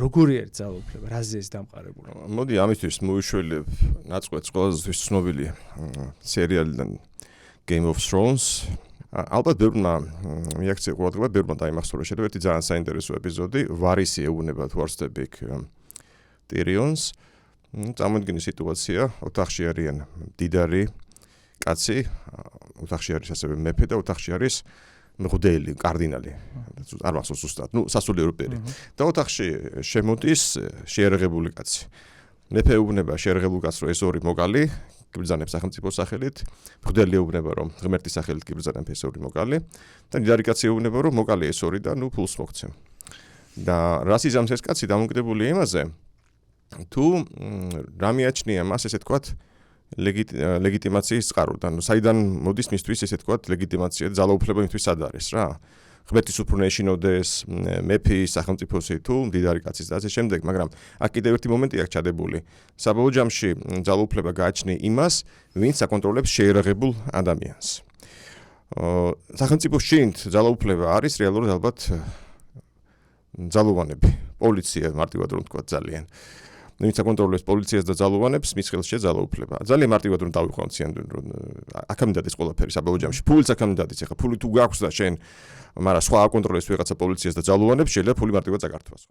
როგორი არის ძალაუფლება, რაზე ეს დამყარებული? მოდი ამისთვის მოვიშველებ ნაწყვეტს ყველაზე ცნობილი სერიალიდან Game of Thrones. ალბათ ბევრმა მიაქცია ყურადღება, ბევრმა დაიმახსოვრა შეიძლება ერთი ძალიან საინტერესო ეპიზოდი, ვარისი ეუბნება თუ არ ვცდები Tyrion-ს. წარმოიდგინე სიტუაცია, ოთახში არიან მდიდარი კაცი, ოთახში არის ასევე მეფე და ოთახში არის მღვდელი, კარდინალი. არ მახსოვს ზუსტად, სასულიერო პირი. და ოთახში შემოდის შეერაღებული კაცი. მეფე ეუბნება შეერაღებულ კაცს, რომ ეს ორი მოგალი გიბრძანებს სახელმწიფოს სახელით, მღვდელი ეუბნება, რომ ღმერთის სახელით გიბრძანებ ეს ორი მოგალი და მდიდარი კაცი ეუბნება, რომ მოგალი ეს ორი და ფულს მოგცემ. და რას იზამს ეს კაცი დამოკიდებულია იმაზე, თუ რა მიაჩნია მას ესე თქვათ ლეგიტიმაციის წყარო, და საიდან მოდის მისთვის ესე თქვათ ლეგიტიმაცია და ძალაუფლება მისთვის სად არის რა? ღმერთის უფრო ეშინოდეს, მეფის სახელმწიფოსი თუ მდიდარი კაცის და ასე შემდეგ, მაგრამ აქ კიდევ ერთი მომენტი აქვს ჩადებული. საბოლოო ჯამში ძალაუფლება გააჩნია იმას, ვინც აკონტროლებს შეერაღებულ ადამიანს. სახელმწიფოს შინთ ძალაუფლება არის რეალურად ალბათ ძალოვანები, პოლიცია მარტივად რომ თქვა ძალიან. ვინც აკონტროლებს პოლიციას და ძალოვანებს, მის ხელშია ძალაუფლება. ძალიან მარტივად რომ დავიყვანოთ სიან რომ აქამდე დადის ყველაფერი საბოლოო ჯამში. ფულიც აქამდე დადის, ეხლა ფული თუ გაქვს და შენ, მაგრამ სხვა აკონტროლებს ვიღაცა პოლიციას და ძალოვანებს, შეიძლება ფული მარტივად წაკართვას.